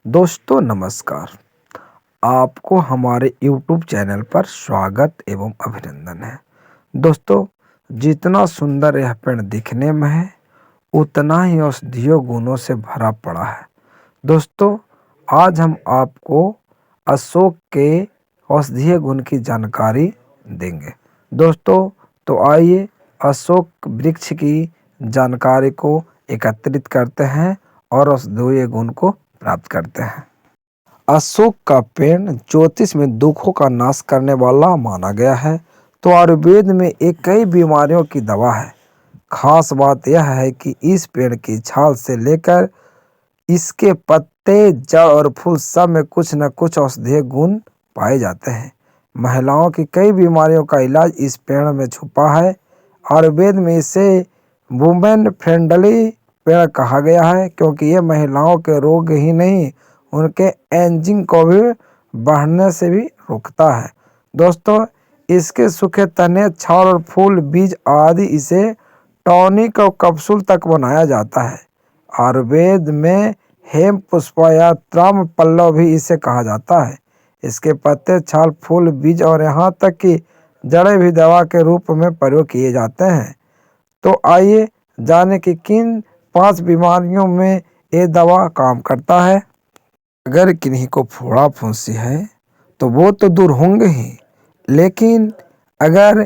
दोस्तों नमस्कार। आपको हमारे यूट्यूब चैनल पर स्वागत एवं अभिनंदन है। दोस्तों, जितना सुंदर यह पेड़ दिखने में है उतना ही औषधीय गुणों से भरा पड़ा है। दोस्तों, आज हम आपको अशोक के औषधीय गुण की जानकारी देंगे। दोस्तों, तो आइए अशोक वृक्ष की जानकारी को एकत्रित करते हैं और औषधीय गुण को प्राप्त करते हैं। अशोक का पेड़ ज्योतिष में दुखों का नाश करने वाला माना गया है। तो आयुर्वेद में एक कई बीमारियों की दवा है। खास बात यह है कि इस पेड़ की छाल से लेकर इसके पत्ते, जड़ और फूल सब में कुछ न कुछ औषधीय गुण पाए जाते हैं। महिलाओं की कई बीमारियों का इलाज इस पेड़ में छुपा है। आयुर्वेद में इसे वुमेन फ्रेंडली पेड़ कहा गया है, क्योंकि ये महिलाओं के रोग ही नहीं उनके एजिंग को भी बढ़ने से भी रोकता है। दोस्तों, इसके सूखे तने, छाल और फूल, बीज आदि इसे टॉनिक और कैप्सूल तक बनाया जाता है। आयुर्वेद में हेम पुष्प या त्राम पल्लव भी इसे कहा जाता है। इसके पत्ते, छाल, फूल, बीज और यहाँ तक कि जड़ें भी दवा के रूप में प्रयोग किए जाते हैं। तो आइए जाने कि किन 5 बीमारियों में ये दवा काम करता है। अगर किन्हीं को फोड़ा फुंसी है तो वो तो दूर होंगे ही, लेकिन अगर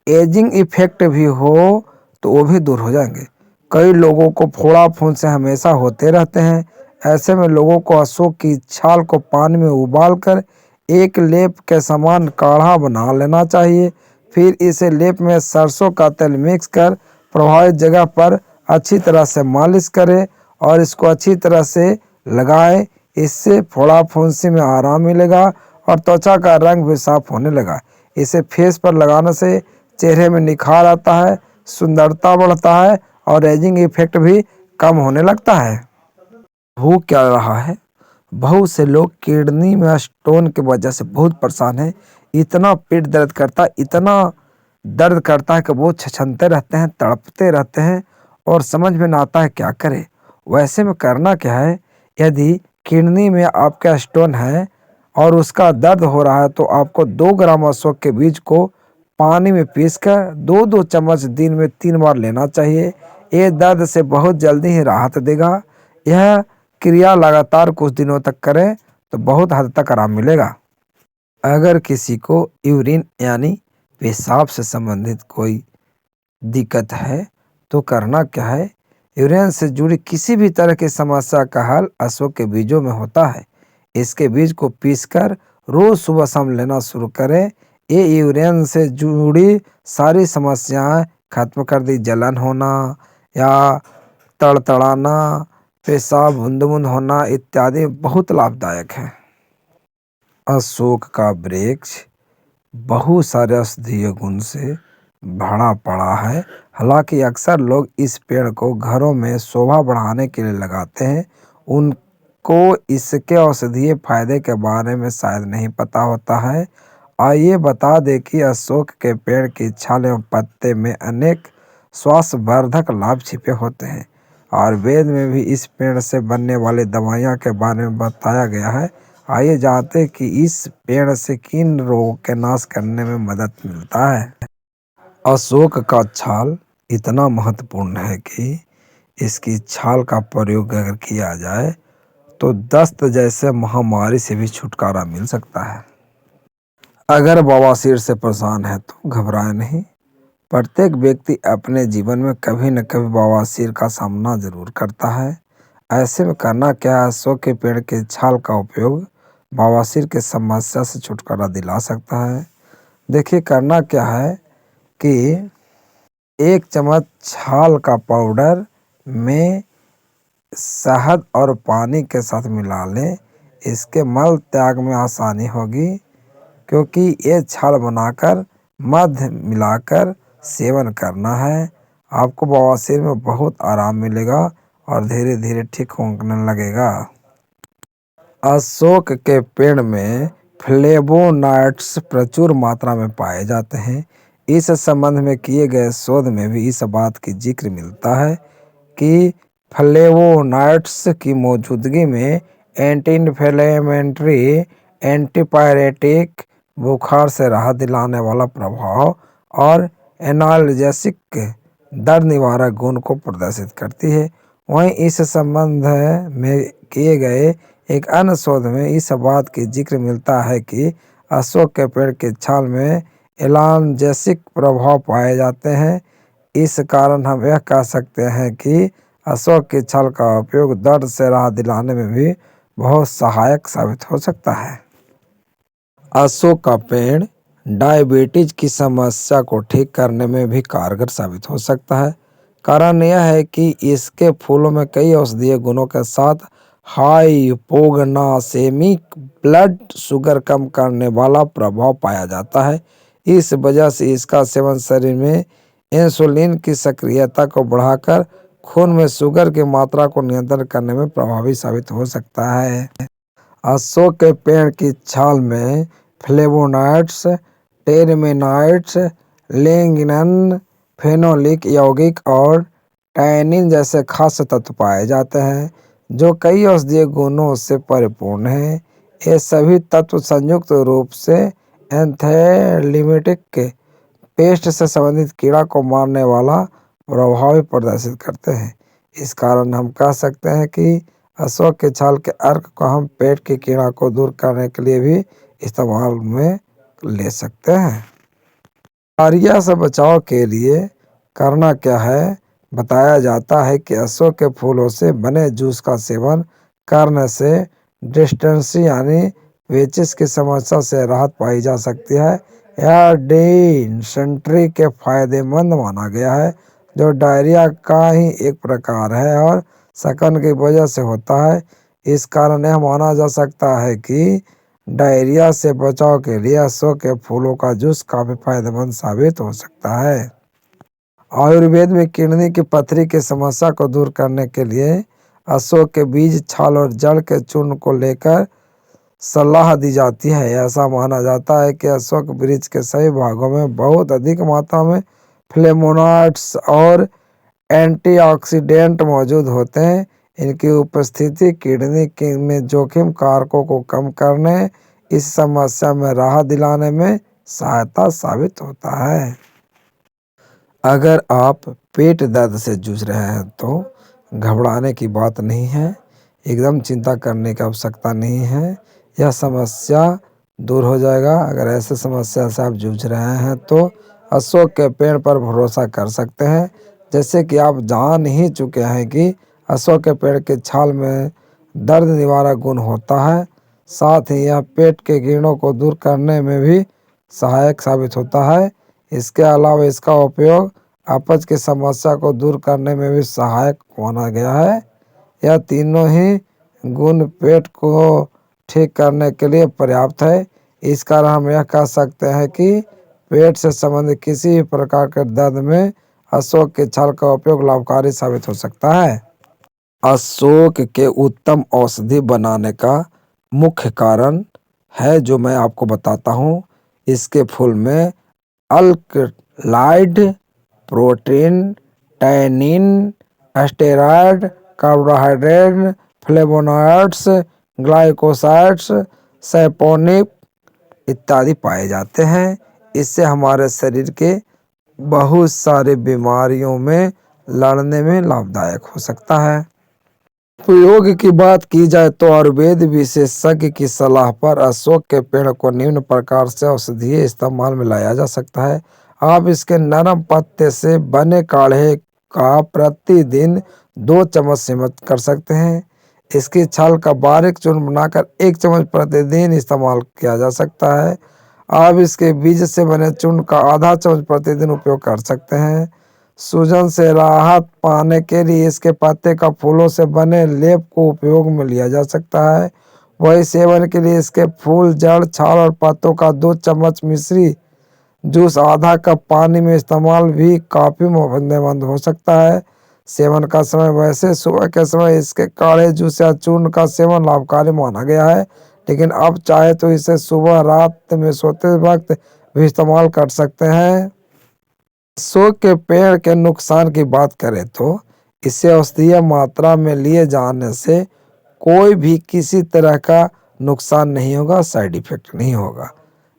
एजिंग इफेक्ट भी हो तो वो भी दूर हो जाएंगे। कई लोगों को फोड़ा फुंसी हमेशा होते रहते हैं। ऐसे में लोगों को अशोक की छाल को पानी में उबालकर एक लेप के समान काढ़ा बना लेना चाहिए। फिर इसे लेप में सरसों का तेल मिक्स कर प्रभावित जगह पर अच्छी तरह से मालिश करें और इसको अच्छी तरह से लगाएं। इससे फोड़ा फुंसी में आराम मिलेगा और त्वचा का रंग भी साफ होने लगा। इसे फेस पर लगाने से चेहरे में निखार आता है, सुंदरता बढ़ता है और एजिंग इफेक्ट भी कम होने लगता है। हो क्या रहा है, बहुत से लोग किडनी में स्टोन की वजह से बहुत परेशान है। इतना पेट दर्द करता है, इतना दर्द करता है कि वो छछनते रहते हैं, तड़पते रहते हैं और समझ में ना आता है क्या करें। वैसे में करना क्या है, यदि किडनी में आपका स्टोन है और उसका दर्द हो रहा है तो आपको 2 ग्राम अशोक के बीज को पानी में पीसकर 2-2 चम्मच दिन में 3 बार लेना चाहिए। ये दर्द से बहुत जल्दी ही राहत देगा। यह क्रिया लगातार कुछ दिनों तक करें तो बहुत हद तक आराम मिलेगा। अगर किसी को यूरिन यानी पेशाब से संबंधित कोई दिक्कत है तो करना क्या है, यूरिन से जुड़ी किसी भी तरह की समस्या का हल अशोक के बीजों में होता है। इसके बीज को पीसकर रोज सुबह शाम लेना शुरू करें। ये यूरिन से जुड़ी सारी समस्याएं खत्म कर दी। जलन होना या तड़तड़ाना, पेशाब बूंद बूंद होना इत्यादि बहुत लाभदायक है। अशोक का वृक्ष बहुत सारे औषधीय गुण से भरा पड़ा है। हालांकि अक्सर लोग इस पेड़ को घरों में शोभा बढ़ाने के लिए लगाते हैं। उनको इसके औषधीय फायदे के बारे में शायद नहीं पता होता है। आइए बता दें कि अशोक के पेड़ की छाल एवं पत्ते में अनेक स्वास्थ्यवर्धक लाभ छिपे होते हैं। आयुर्वेद में भी इस पेड़ से बनने वाली दवाइयाँ के बारे में बताया गया है। आइए जानते हैं कि इस पेड़ से किन रोगों के नाश करने में मदद मिलता है। अशोक का छाल इतना महत्वपूर्ण है कि इसकी छाल का प्रयोग अगर किया जाए तो दस्त जैसे महामारी से भी छुटकारा मिल सकता है। अगर बवासीर से परेशान है तो घबराए नहीं। प्रत्येक व्यक्ति अपने जीवन में कभी न कभी बवासीर का सामना जरूर करता है। ऐसे में करना क्या है, अशोक के पेड़ के छाल का उपयोग बवासीर की समस्या से छुटकारा दिला सकता है। देखिए करना क्या है कि 1 चम्मच छाल का पाउडर में शहद और पानी के साथ मिला लें। इसके मल त्याग में आसानी होगी, क्योंकि ये छाल बनाकर मध मिलाकर सेवन करना है। आपको बवासीर में बहुत आराम मिलेगा और धीरे धीरे ठीक होने लगेगा। अशोक के पेड़ में फ्लेवोनॉइड्स प्रचुर मात्रा में पाए जाते हैं। इस संबंध में किए गए शोध में भी इस बात की जिक्र मिलता है कि फ्लेवोनॉइड्स की मौजूदगी में एंटी इन्फ्लेमेटरी, एंटीपायरेटिक, बुखार से राहत दिलाने वाला प्रभाव और एनाल्जेसिक, दर्द निवारक गुण को प्रदर्शित करती है। वहीं इस संबंध में किए गए एक अन्य शोध में इस बात की जिक्र मिलता है कि अशोक के पेड़ की छाल में एनाल्जेसिक प्रभाव पाए जाते हैं। इस कारण हम यह कह सकते हैं कि अशोक की छाल का उपयोग दर्द से राहत दिलाने में भी बहुत सहायक साबित हो सकता है। अशोक का पेड़ डायबिटीज की समस्या को ठीक करने में भी कारगर साबित हो सकता है। कारण यह है कि इसके फूलों में कई औषधीय गुणों के साथ हाइपोग्लाइसेमिक, ब्लड शुगर कम करने वाला प्रभाव पाया जाता है। इस वजह से इसका सेवन शरीर में इंसुलिन की सक्रियता को बढ़ाकर खून में शुगर की मात्रा को नियंत्रण करने में प्रभावी साबित हो सकता है। अशोक के पेड़ की छाल में फ्लेवोनॉइड्स, टेरेमिनॉइड्स, लिग्निन, फेनोलिक यौगिक और टैनिन जैसे खास तत्व पाए जाते हैं, जो कई औषधीय गुणों से परिपूर्ण हैं। ये सभी तत्व संयुक्त रूप से एंथैलेमेटिक पेस्ट से संबंधित कीड़ा को मारने वाला प्रभाव प्रदर्शित करते हैं। इस कारण हम कह सकते हैं कि अशोक के छाल के अर्क को हम पेट के कीड़ा को दूर करने के लिए भी इस्तेमाल में ले सकते हैं। डायरिया से बचाव के लिए करना क्या है? बताया जाता है कि अशोक के फूलों से बने जूस का सेवन करने से डिसेंट्री यानी पेचिश की समस्या से राहत पाई जा सकती है। यह डिसेंट्री के फायदेमंद माना गया है, जो डायरिया का ही एक प्रकार है और सकन की वजह से होता है। इस कारण यह माना जा सकता है कि डायरिया से बचाव के लिए अशोक के फूलों का जूस काफी फायदेमंद साबित हो सकता है। आयुर्वेद में किडनी की पथरी की समस्या को दूर करने के लिए अशोक के बीज, छाल और जड़ के चूर्ण को लेकर सलाह दी जाती है। ऐसा माना जाता है कि अशोक वृक्ष के सभी भागों में बहुत अधिक मात्रा में फ्लेवोनॉइड्स और एंटीऑक्सीडेंट मौजूद होते हैं। इनकी उपस्थिति किडनी में जोखिम कारकों को कम करने, इस समस्या में राहत दिलाने में सहायता साबित होता है। अगर आप पेट दर्द से जूझ रहे हैं तो घबराने की बात नहीं है, एकदम चिंता करने की आवश्यकता नहीं है। यह समस्या दूर हो जाएगा। अगर ऐसे समस्या से आप जूझ रहे हैं तो अशोक के पेड़ पर भरोसा कर सकते हैं। जैसे कि आप जान ही चुके हैं कि अशोक के पेड़ के छाल में दर्द निवारक गुण होता है, साथ ही यह पेट के कीड़ों को दूर करने में भी सहायक साबित होता है। इसके अलावा इसका उपयोग अपच की समस्या को दूर करने में भी सहायक माना गया है। यह तीनों ही गुण पेट को ठीक करने के लिए पर्याप्त है। इस कारण हम यह कह सकते हैं कि पेट से संबंधित किसी भी प्रकार के दर्द में अशोक के छाल का उपयोग लाभकारी साबित हो सकता है। अशोक के उत्तम औषधि बनाने का मुख्य कारण है जो मैं आपको बताता हूँ। इसके फूल में alkaloid, protein, tannin, steroid, carbohydrate, flavonoids, glycosides, saponic इत्यादि पाए जाते हैं। इससे हमारे शरीर के बहुत सारे बीमारियों में लड़ने में लाभदायक हो सकता है। उपयोग की बात की जाए तो आयुर्वेद विशेषज्ञ की सलाह पर अशोक के पेड़ को निम्न प्रकार से औषधीय इस्तेमाल में लाया जा सकता है। आप इसके नरम पत्ते से बने काढ़े का प्रतिदिन 2 चम्मच सेवन कर सकते हैं। इसकी छाल का बारीक चूर्ण बनाकर 1 चम्मच प्रतिदिन इस्तेमाल किया जा सकता है। आप इसके बीज से बने चूर्ण का आधा चम्मच प्रतिदिन उपयोग कर सकते हैं। सूजन से राहत पाने के लिए इसके पत्ते का फूलों से बने लेप को उपयोग में लिया जा सकता है। वही सेवन के लिए इसके फूल, जड़, छाल और पत्तों का 2 चम्मच मिश्री जूस आधा कप पानी में इस्तेमाल भी काफ़ी फायदेमंद हो सकता है। सेवन का समय वैसे सुबह के समय इसके काढ़े जूस या चूर्ण का सेवन लाभकारी माना गया है, लेकिन अब चाहे तो इसे सुबह, रात में सोते वक्त भी इस्तेमाल कर सकते हैं। अशोक के पेड़ के नुकसान की बात करें तो इसे औषधीय मात्रा में लिए जाने से कोई भी किसी तरह का नुकसान नहीं होगा, साइड इफ़ेक्ट नहीं होगा।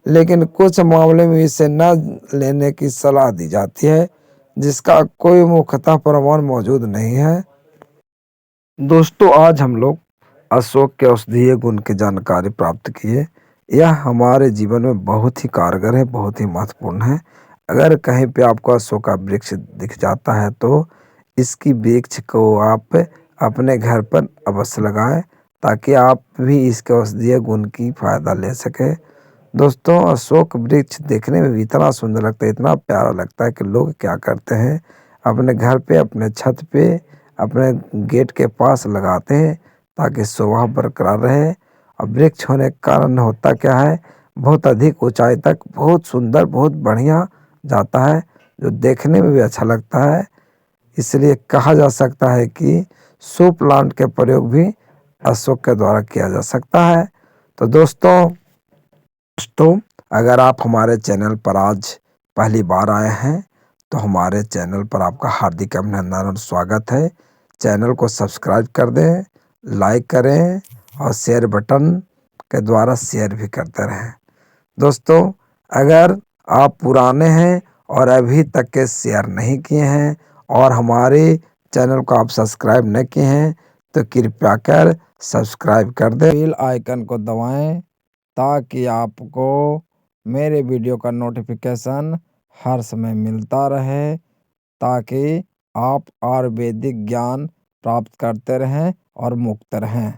लेकिन कुछ मामले में इसे न लेने की सलाह दी जाती है, जिसका कोई मुख्यतः प्रमाण मौजूद नहीं है। दोस्तों, आज हम लोग अशोक के औषधीय गुण की जानकारी प्राप्त की है। यह हमारे जीवन में बहुत ही कारगर है, बहुत ही महत्वपूर्ण है। अगर कहीं पे आपको अशोक का वृक्ष दिख जाता है तो इसकी वृक्ष को आप अपने घर पर अवश्य लगाएं, ताकि आप भी इसके औषधीय गुण की फ़ायदा ले सकें। दोस्तों, अशोक वृक्ष देखने में भी इतना सुंदर लगता है, इतना प्यारा लगता है कि लोग क्या करते हैं, अपने घर पे, अपने छत पे, अपने गेट के पास लगाते हैं, ताकि शोभा बरकरार रहे। और वृक्ष होने के कारण होता क्या है, बहुत अधिक ऊंचाई तक बहुत सुंदर, बहुत बढ़िया जाता है, जो देखने में भी अच्छा लगता है। इसलिए कहा जा सकता है कि शो प्लांट के प्रयोग भी अशोक के द्वारा किया जा सकता है। तो दोस्तों, अगर आप हमारे चैनल पर आज पहली बार आए हैं तो हमारे चैनल पर आपका हार्दिक अभिनंदन और स्वागत है। चैनल को सब्सक्राइब कर दें, लाइक करें और शेयर बटन के द्वारा शेयर भी करते रहें। दोस्तों, अगर आप पुराने हैं और अभी तक के शेयर नहीं किए हैं और हमारे चैनल को आप सब्सक्राइब नहीं किए हैं तो कृपया कर सब्सक्राइब कर दें, बेल आइकन को दबाएं, ताकि आपको मेरे वीडियो का नोटिफिकेशन हर समय मिलता रहे, ताकि आप आयुर्वेदिक ज्ञान प्राप्त करते रहें और मुक्त रहें।